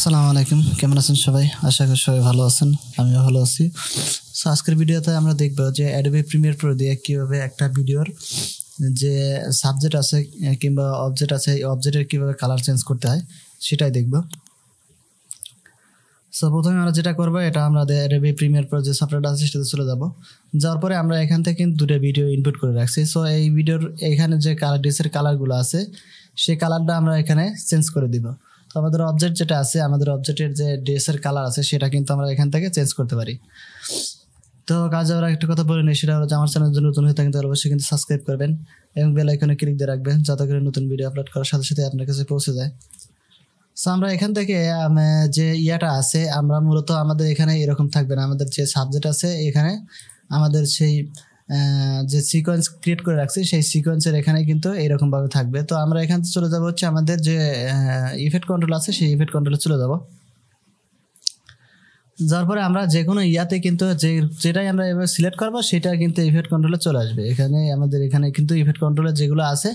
আসসালামু আলাইকুম, কেমন আছেন সবাই? আশা করি সবাই ভালো আছেন, আমিও ভালো আছি। সো আজকের ভিডিওতে আমরা দেখব যে অ্যাডোবি প্রিমিয়ার প্রো দিয়ে কীভাবে একটা ভিডিওর যে সাবজেক্ট আছে কিংবা অবজেক্ট আছে, এই অবজেক্টের কীভাবে কালার চেঞ্জ করতে হয় সেটাই দেখব। সো প্রথমে আমরা যেটা করবো, এটা আমরা অ্যাডোবি প্রিমিয়ার প্রো যে সফটওয়্যারটা আছে সেটাতে চলে যাব। যাওয়ার পরে আমরা এখান থেকে কিন্তু দুটো ভিডিও ইনপুট করে রাখছি। সো এই ভিডিওর এখানে যে কালার ড্রেসের কালারগুলো আছে সেই কালারটা আমরা এখানে চেঞ্জ করে দিব। তো আমাদের অবজেক্ট যেটা আছে, আমাদের অবজেক্টের যে ড্রেসের কালার আছে সেটা কিন্তু আমরা এখান থেকে চেঞ্জ করতে পারি। তো কাজ আমরা একটা কথা বলে নিই, সেটা হলো যে আমার চ্যানেল যদি নতুন হয়ে থাকেন তাহলে অবশ্যই কিন্তু সাবস্ক্রাইব করবেন এবং বেল আইকনে ক্লিক দিয়ে রাখবেন, যাতে করে নতুন ভিডিও আপলোড করার সাথে সাথে আপনার কাছে পৌঁছে যায়। সো আমরা এখান থেকে যে ইয়াটা আছে, আমরা মূলত আমাদের এখানে এরকম থাকবে না। আমাদের যে সাবজেক্ট আছে এখানে আমাদের সেই যে সিকোয়েন্স ক্রিয়েট করে রাখছি সেই সিকোয়েন্সের এখানে কিন্তু এরকমভাবে থাকবে। তো আমরা এখান থেকে চলে যাবো হচ্ছে আমাদের যে ইফেক্ট কন্ট্রোল আছে সেই ইফেক্ট কন্ট্রোলে চলে যাব। যার পরে আমরা যে কোনো ইয়াতে কিন্তু যেটাই আমরা এবার সিলেক্ট করবো সেটা কিন্তু ইফেক্ট কন্ট্রোলে চলে আসবে। এখানে আমাদের এখানে কিন্তু ইফেক্ট কন্ট্রোলে যেগুলো আছে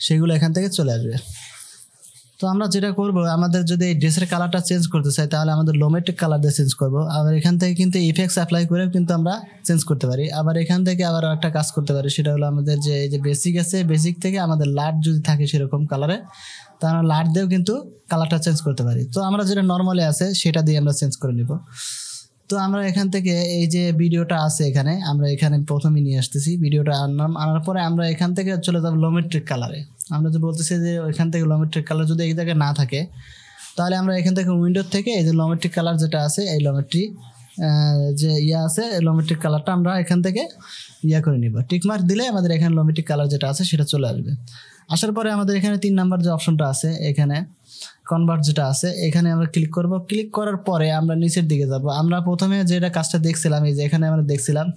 সেগুলো এখান থেকে চলে আসবে। তো আমরা যেটা করব, আমাদের যদি এই ড্রেসের কালারটা চেঞ্জ করতে চাই তাহলে আমাদের লোমেট্রিক কালার দিয়ে চেঞ্জ করব। আবার এখান থেকে কিন্তু ইফেক্টস অ্যাপ্লাই করেও কিন্তু আমরা চেঞ্জ করতে পারি। আবার এখান থেকে আবার একটা কাজ করতে পারি, সেটা হলো আমাদের যে এই যে বেসিক আছে, বেসিক থেকে আমাদের লাইট যদি থাকে সেরকম কালারে, তাহলে লাইট দিয়েও কিন্তু কালারটা চেঞ্জ করতে পারি। তো আমরা যেটা নর্মালি আছে সেটা দিয়ে আমরা চেঞ্জ করে নিব। তো আমরা এখান থেকে এই যে ভিডিওটা আছে এখানে, আমরা এখানে প্রথমে নিয়ে আসতেছি ভিডিওটা আনার পরে আমরা এখান থেকে চলে যাবো লোমেট্রিক কালারে। আমরা যে বলতেছি যে ওইখান থেকে লোমেট্রিক কালার যদি এই জায়গায় না থাকে তাহলে আমরা এখান থেকে উইন্ডোর থেকে এই যে লোমেট্রিক কালার যেটা আছে, এই লোমেট্রিক যে ইয়া আছে লোমেট্রিক কালারটা আমরা এখান থেকে ইয়া করে নিব। টিকমার্ক দিলে আমাদের এখানে লোমেট্রিক কালার যেটা আছে সেটা চলে আসবে। আসার পরে আমাদের এখানে 3 নাম্বার যে অপশনটা আছে এখানে কনভার্ট যেটা আছে, এখানে আমরা ক্লিক করব। ক্লিক করার পরে আমরা নিচের দিকে যাব। আমরা প্রথমে যেটা কাজটা দেখছিলাম, এই যে এখানে আমরা দেখছিলাম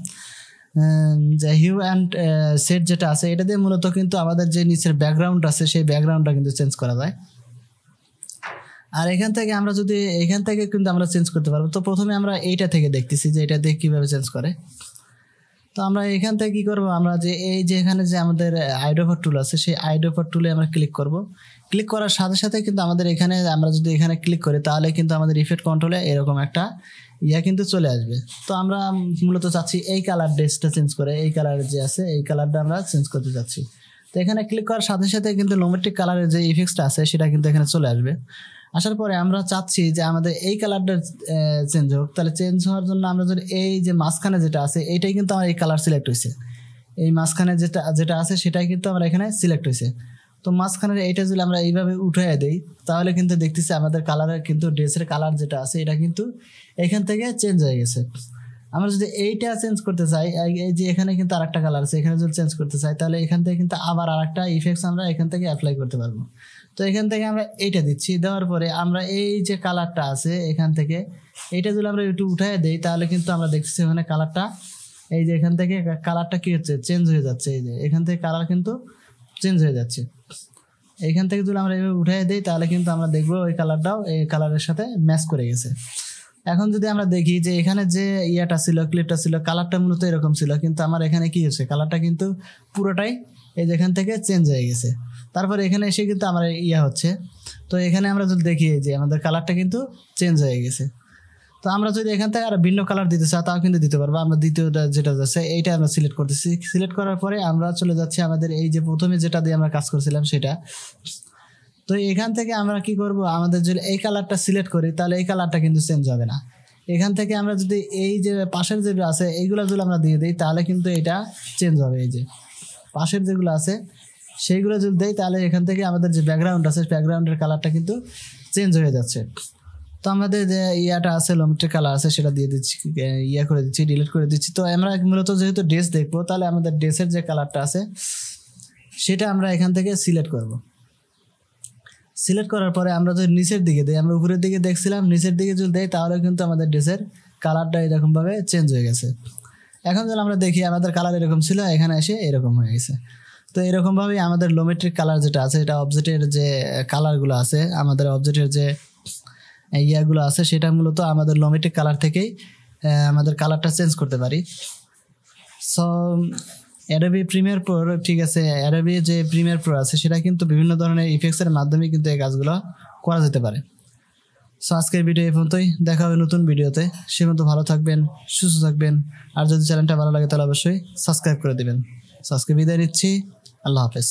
যে হিউ অ্যান্ড সেট যেটা আছে, এটা দিয়ে মূলত কিন্তু আমাদের যে নিচের ব্যাকগ্রাউন্ড আছে সেই ব্যাকগ্রাউন্ডটা কিন্তু চেঞ্জ করা যায়। আর এখান থেকে আমরা যদি এখান থেকে কিন্তু আমরা চেঞ্জ করতে পারবো। তো প্রথমে আমরা এইটা থেকে দেখতেছি যে এটা দিয়ে কীভাবে চেঞ্জ করে। তো আমরা এখান থেকে কী করবো, আমরা যে এই যে এখানে যে আমাদের আইডোভার টুল আছে সেই আইডোভার টুলে আমরা ক্লিক করব। ক্লিক করার সাথে সাথে কিন্তু আমাদের এখানে আমরা যদি এখানে ক্লিক করি তাহলে কিন্তু আমাদের ইফেক্ট কন্ট্রোলে এরকম একটা ইয়া কিন্তু চলে আসবে। তো আমরা মূলত চাচ্ছি এই কালার ড্রেসটা চেঞ্জ করে, এই কালার যে আছে এই কালারটা আমরা চেঞ্জ করতে চাচ্ছি। তো এখানে ক্লিক করার সাথে সাথে কিন্তু লোমেট্রিক কালারের যে ইফেক্টসটা আছে সেটা কিন্তু এখানে চলে আসবে। আসার পরে আমরা চাচ্ছি যে আমাদের এই কালারটা চেঞ্জ হোক। তাহলে চেঞ্জ হওয়ার জন্য আমরা যদি এই যে মাঝখানে যেটা আছে এইটাই কিন্তু আমার এই কালার সিলেক্ট হয়েছে, এই মাঝখানে যেটা আছে সেটাই কিন্তু আমরা এখানে সিলেক্ট হয়েছে। তো মাঝখানের এইটা যদি আমরা এইভাবে উঠিয়ে দিই তাহলে কিন্তু দেখতেছি আমাদের কালারের কিন্তু ড্রেসের কালার যেটা আছে এটা কিন্তু এখান থেকে চেঞ্জ হয়ে গেছে। আমরা যদি এইটা চেঞ্জ করতে চাই, এই যে এখানে কিন্তু আরেকটা কালার আছে, এখানে যদি চেঞ্জ করতে চাই তাহলে এখান থেকে কিন্তু আবার আরেকটা ইফেক্টস আমরা এখান থেকে অ্যাপ্লাই করতে পারবো। তো এখান থেকে আমরা এইটা দিচ্ছি, দেওয়ার পরে আমরা এই যে কালারটা আছে এখান থেকে এইটা যদি আমরা একটু উঠিয়ে দিই তাহলে কিন্তু আমরা দেখতেছি ওখানে কালারটা এই যে এখান থেকে কালারটা কী হচ্ছে, চেঞ্জ হয়ে যাচ্ছে। এই যে এখান থেকে কালার কিন্তু চেঞ্জ হয়ে যাচ্ছে। এইখান থেকে যদি আমরা এইভাবে উঠিয়ে দিই তাহলে কিন্তু আমরা দেখবো ওই কালারটাও এই কালারের সাথে ম্যাচ করে গেছে। এখন যদি আমরা দেখি যে এখানে যে ইয়াটা ছিল, ক্লিপটা ছিল, কালারটা মূলত এরকম ছিল, কিন্তু আমার এখানে কি হচ্ছে, কালারটা কিন্তু পুরোটাই এই যে এখান থেকে চেঞ্জ হয়ে গেছে। তারপরে এখানে এসে কিন্তু আমার ইয়া হচ্ছে। তো এখানে আমরা যদি দেখি যে আমাদের কালারটা কিন্তু চেঞ্জ হয়ে গেছে। তো আমরা যদি এখান থেকে আর ভিন্ন কালার দিতে চাই তাও কিন্তু দিতে পারবো। আমরা দ্বিতীয়টা যেটা যাচ্ছে এইটা আমরা সিলেক্ট করতেছি। সিলেক্ট করার পরে আমরা চলে যাচ্ছি আমাদের এই যে প্রথমে যেটা দিয়ে আমরা কাজ করছিলাম সেটা। তো এখান থেকে আমরা কি করব, আমাদের যদি এই কালারটা সিলেক্ট করি তাহলে এই কালারটা কিন্তু চেঞ্জ হবে না। এখান থেকে আমরা যদি এই যে পাশের যেগুলো আছে এইগুলো যদি আমরা দিয়ে দিই তাহলে কিন্তু এটা চেঞ্জ হবে। এই যে পাশের যেগুলো আছে সেইগুলো যদি দেই তাহলে এখান থেকে আমাদের যে ব্যাকগ্রাউন্ড আছে ব্যাকগ্রাউন্ডের কালারটা কিন্তু চেঞ্জ হয়ে যাচ্ছে। তো আমাদের যে ইয়াটা আছে লোমেট্রিক কালার আছে সেটা দিয়ে দিচ্ছি, ইয়া করে দিচ্ছি, ডিলিট করে দিচ্ছি। তো আমরা মূলত যেহেতু ড্রেস দেখবো তাহলে আমাদের ড্রেসের যে কালারটা আছে সেটা আমরা এখান থেকে সিলেক্ট করব। সিলেক্ট করার পরে আমরা যদি নিচের দিকে দিই, আমরা উপরের দিকে দেখছিলাম, নিচের দিকে যদি দেই তাহলে কিন্তু আমাদের ড্রেসের কালারটা এরকমভাবে চেঞ্জ হয়ে গেছে। এখন যদি আমরা দেখি আমাদের কালার এরকম ছিল, এখানে এসে এরকম হয়ে গেছে। তো এরকমভাবেই আমাদের লোমেট্রিক কালার যেটা আছে, এটা অবজেক্টের যে কালারগুলো আছে, আমাদের অবজেক্টের যে ইয়াগুলো আছে সেটা মূলত আমাদের লোমেট্রিক কালার থেকেই আমাদের কালারটা চেঞ্জ করতে পারি। সো অ্যাডোবি প্রিমিয়ার প্রো, ঠিক আছে, অ্যাডোবি যে প্রিমিয়ার প্রো আছে সেটা কিন্তু বিভিন্ন ধরনের ইফেক্টসের মাধ্যমে কিন্তু এই কাজগুলো করা যেতে পারে। সো আজকের ভিডিও এই পর্যন্তই, দেখা হবে নতুন ভিডিওতে। সে মতো ভালো থাকবেন, সুস্থ থাকবেন, আর যদি চ্যানেলটা ভালো লাগে তাহলে অবশ্যই সাবস্ক্রাইব করে দিবেন। সো আজকে বিদায় নিচ্ছি, আল্লাহ হাফেজ।